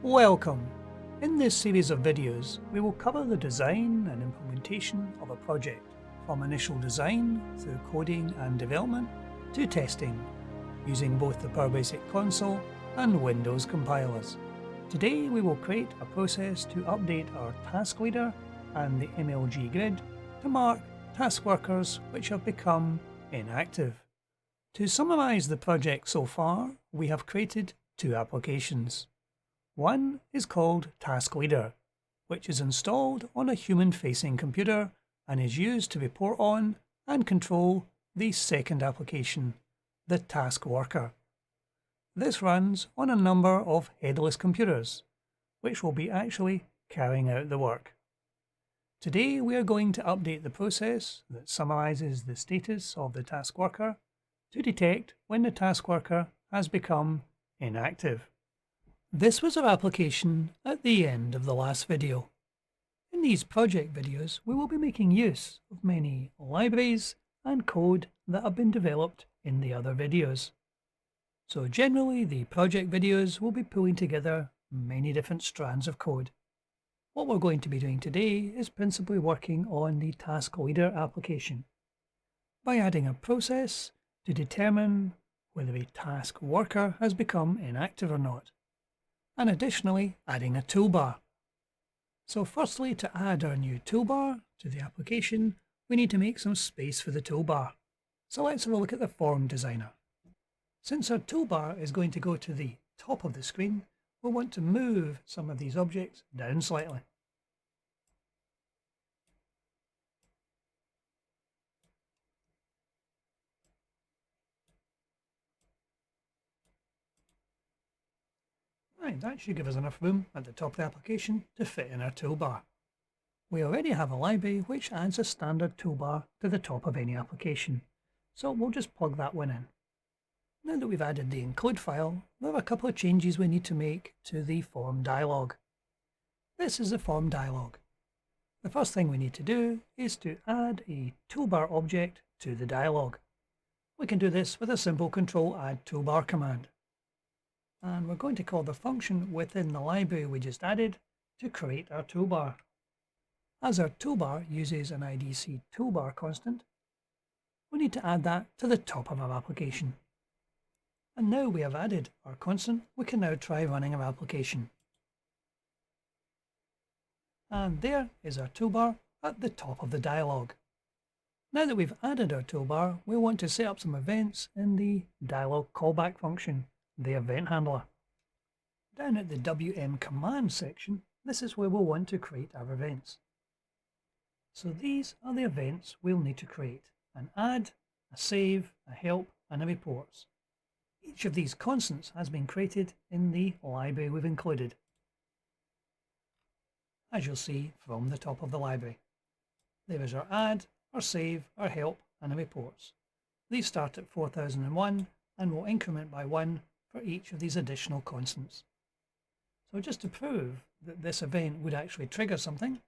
Welcome! In this series of videos, we will cover the design and implementation of a project, from initial design through coding and development to testing, using both the Power Basic console and Windows compilers. Today we will create a process to update our task leader and the MLG grid to mark task workers which have become inactive. To summarise the project so far, we have created two applications. One is called Task Leader, which is installed on a human-facing computer and is used to report on and control the second application, the Task Worker. This runs on a number of headless computers, which will be actually carrying out the work. Today we are going to update the process that summarises the status of the Task Worker to detect when the Task Worker has become inactive. This was our application at the end of the last video. In these project videos, we will be making use of many libraries and code that have been developed in the other videos. So generally, the project videos will be pulling together many different strands of code. What we're going to be doing today is principally working on the Task Leader application by adding a process to determine whether a task worker has become inactive or not, and additionally adding a toolbar. So firstly, to add our new toolbar to the application, we need to make some space for the toolbar. So let's have a look at the Form Designer. Since our toolbar is going to go to the top of the screen, we'll want to move some of these objects down slightly. Right, that should give us enough room at the top of the application to fit in our toolbar. We already have a library which adds a standard toolbar to the top of any application, so we'll just plug that one in. Now that we've added the include file, there are a couple of changes we need to make to the form dialog. This is the form dialog. The first thing we need to do is to add a toolbar object to the dialog. We can do this with a simple control add toolbar command. And we're going to call the function within the library we just added to create our toolbar. As our toolbar uses an IDC toolbar constant, we need to add that to the top of our application. And now we have added our constant, we can now try running our application. And there is our toolbar at the top of the dialog. Now that we've added our toolbar, we want to set up some events in the dialog callback function, the event handler. Down at the WM command section, this is where we'll want to create our events. So these are the events we'll need to create: an add, a save, a help, and a reports. Each of these constants has been created in the library we've included, as you'll see from the top of the library. There is our add, our save, our help, and our reports. These start at 4001 and will increment by 1 for each of these additional constants. So just to prove that this event would actually trigger something,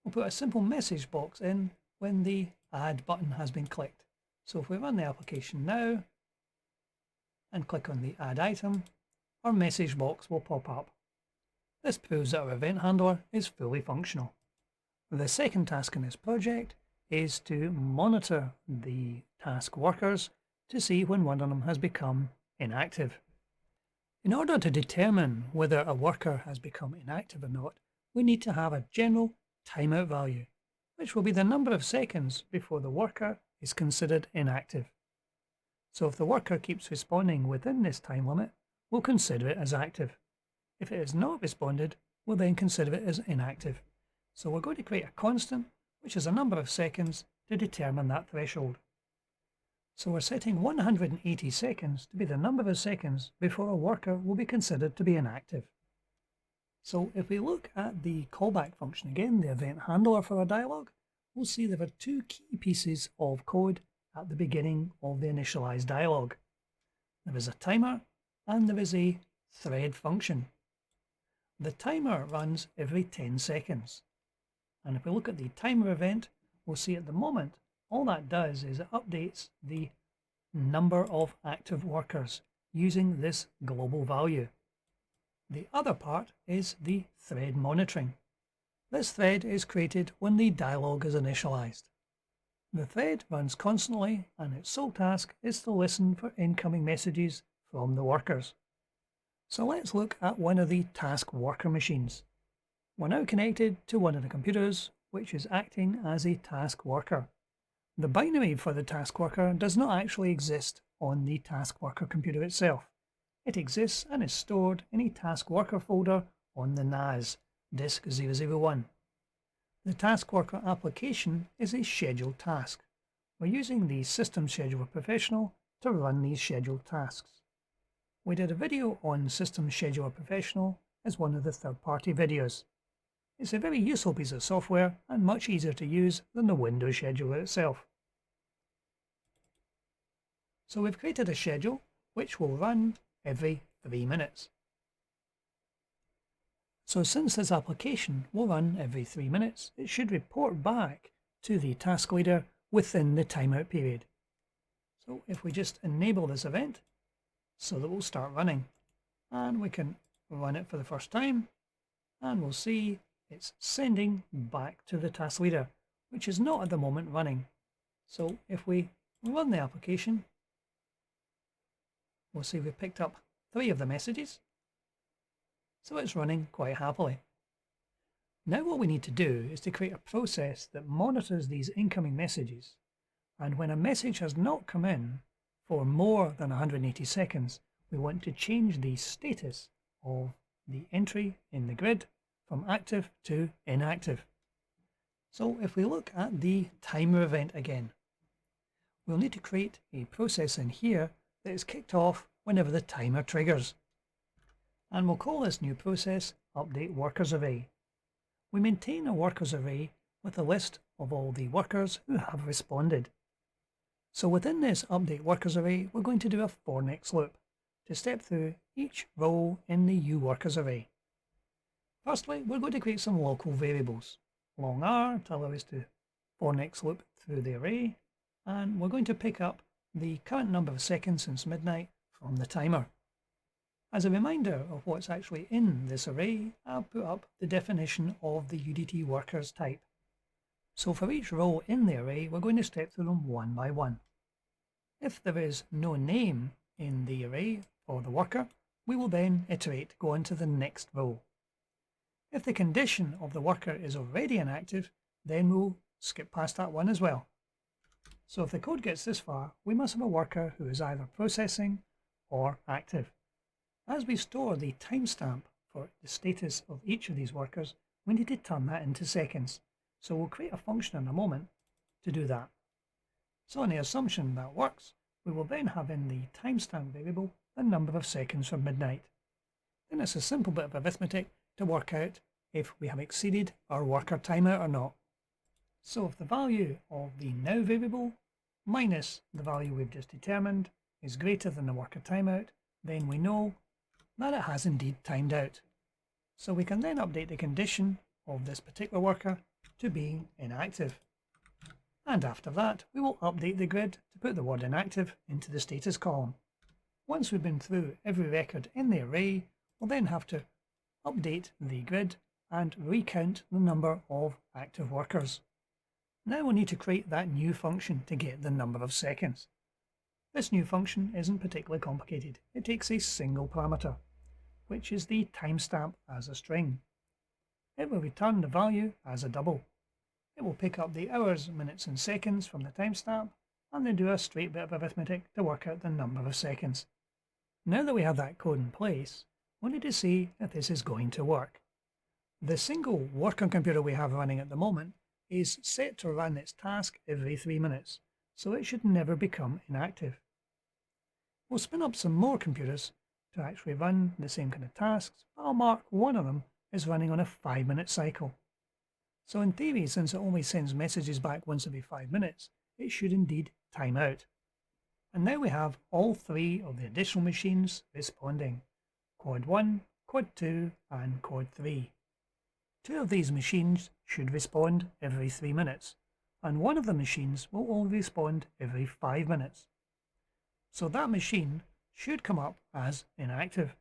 we'll put a simple message box in when the add button has been clicked. So if we run the application now and click on the add item, our message box will pop up. This proves that our event handler is fully functional. The second task in this project is to monitor the task workers to see when one of them has become inactive. In order to determine whether a worker has become inactive or not, we need to have a general timeout value, which will be the number of seconds before the worker is considered inactive. So if the worker keeps responding within this time limit, we'll consider it as active. If it has not responded, we'll then consider it as inactive. So we're going to create a constant, which is a number of seconds, to determine that threshold. So we're setting 180 seconds to be the number of seconds before a worker will be considered to be inactive. So if we look at the callback function again, the event handler for our dialog, we'll see there are two key pieces of code at the beginning of the initialized dialog. There is a timer and there is a thread function. The timer runs every 10 seconds. And if we look at the timer event, we'll see at the moment, all that does is it updates the number of active workers using this global value. The other part is the thread monitoring. This thread is created when the dialog is initialized. The thread runs constantly and its sole task is to listen for incoming messages from the workers. So let's look at one of the task worker machines. We're now connected to one of the computers which is acting as a task worker. The binary for the task worker does not actually exist on the task worker computer itself. It exists and is stored in a task worker folder on the NAS, disk 001. The task worker application is a scheduled task. We're using the System Scheduler Professional to run these scheduled tasks. We did a video on System Scheduler Professional as one of the third-party videos. It's a very useful piece of software and much easier to use than the Windows scheduler itself. So we've created a schedule which will run every 3 minutes. So since this application will run every 3 minutes, it should report back to the task leader within the timeout period. So if we just enable this event so that we'll start running, and we can run it for the first time, and we'll see it's sending back to the task leader, which is not at the moment running. So if we run the application, we'll see we've picked up 3 of the messages. So it's running quite happily. Now what we need to do is to create a process that monitors these incoming messages, and when a message has not come in for more than 180 seconds, we want to change the status of the entry in the grid from active to inactive. So if we look at the timer event again, we'll need to create a process in here that is kicked off whenever the timer triggers. And we'll call this new process Update Workers Array. We maintain a workers array with a list of all the workers who have responded. So within this Update Workers Array, we're going to do a for next loop to step through each row in the uWorkers array. Firstly, we're going to create some local variables. Long R to allow us to for next loop through the array, and we're going to pick up the current number of seconds since midnight from the timer. As a reminder of what's actually in this array, I'll put up the definition of the UDT workers type. So for each row in the array, we're going to step through them one by one. If there is no name in the array for the worker, we will then iterate, go on to the next row. If the condition of the worker is already inactive, then we'll skip past that one as well. So if the code gets this far, we must have a worker who is either processing or active. As we store the timestamp for the status of each of these workers, we need to turn that into seconds. So we'll create a function in a moment to do that. So on the assumption that works, we will then have in the timestamp variable the number of seconds from midnight. Then it's a simple bit of arithmetic to work out if we have exceeded our worker timeout or not. So if the value of the now variable minus the value we've just determined is greater than the worker timeout, then we know that it has indeed timed out. So we can then update the condition of this particular worker to being inactive. And after that, we will update the grid to put the word inactive into the status column. Once we've been through every record in the array, we'll then have to update the grid and recount the number of active workers. Now we'll need to create that new function to get the number of seconds. This new function isn't particularly complicated. It takes a single parameter, which is the timestamp as a string. It will return the value as a double. It will pick up the hours, minutes and seconds from the timestamp and then do a straight bit of arithmetic to work out the number of seconds. Now that we have that code in place, we need to see if this is going to work. The single worker computer we have running at the moment is set to run its task every 3 minutes, so it should never become inactive. We'll spin up some more computers to actually run the same kind of tasks, but I'll mark one of them as running on a 5-minute cycle. So in theory, since it only sends messages back once every 5 minutes, it should indeed time out. And now we have all 3 of the additional machines responding: Quad 1, Quad 2 and Quad 3. 2 of these machines should respond every 3 minutes, and one of the machines will only respond every 5 minutes. So that machine should come up as inactive.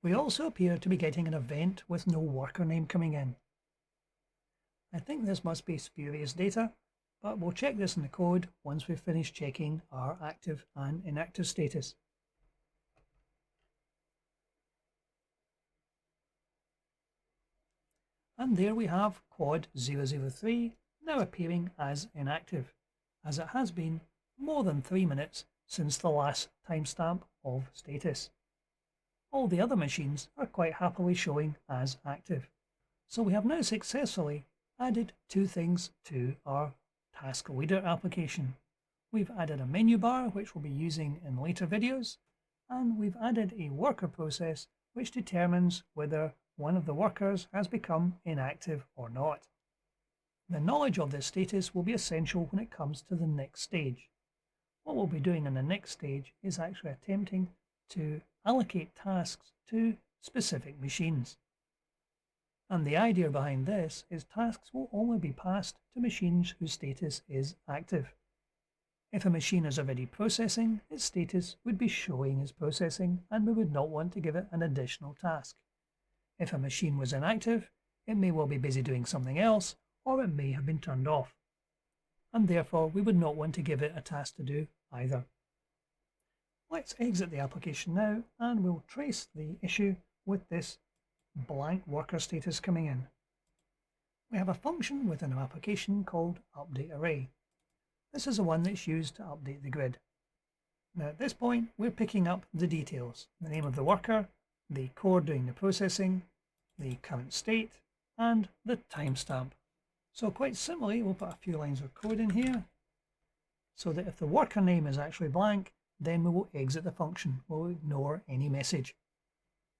We also appear to be getting an event with no worker name coming in. I think this must be spurious data, but we'll check this in the code once we've finished checking our active and inactive status. And there we have quad 003 now appearing as inactive, as it has been more than 3 minutes since the last timestamp of status. All the other machines are quite happily showing as active. So we have now successfully added two things to our Task Leader application. We've added a menu bar, which we'll be using in later videos, and we've added a worker process which determines whether one of the workers has become inactive or not. The knowledge of this status will be essential when it comes to the next stage. What we'll be doing in the next stage is actually attempting to allocate tasks to specific machines. And the idea behind this is tasks will only be passed to machines whose status is active. If a machine is already processing, its status would be showing as processing, and we would not want to give it an additional task. If a machine was inactive, it may well be busy doing something else, or it may have been turned off. And therefore we would not want to give it a task to do either. Let's exit the application now, and we'll trace the issue with this blank worker status coming in. We have a function within our application called updateArray. This is the one that's used to update the grid. Now at this point we're picking up the details: the name of the worker, the core doing the processing, the current state, and the timestamp. So quite simply we'll put a few lines of code in here so that if the worker name is actually blank, then we will exit the function. We'll ignore any message.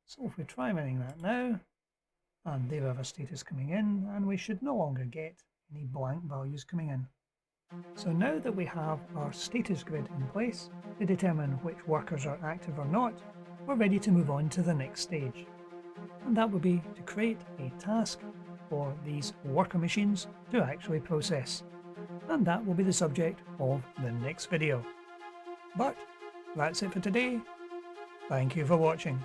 So if we try running that now, and there we have a status coming in, and we should no longer get any blank values coming in. So now that we have our status grid in place to determine which workers are active or not, we're ready to move on to the next stage. And that would be to create a task for these worker machines to actually process. And that will be the subject of the next video. But that's it for today. Thank you for watching.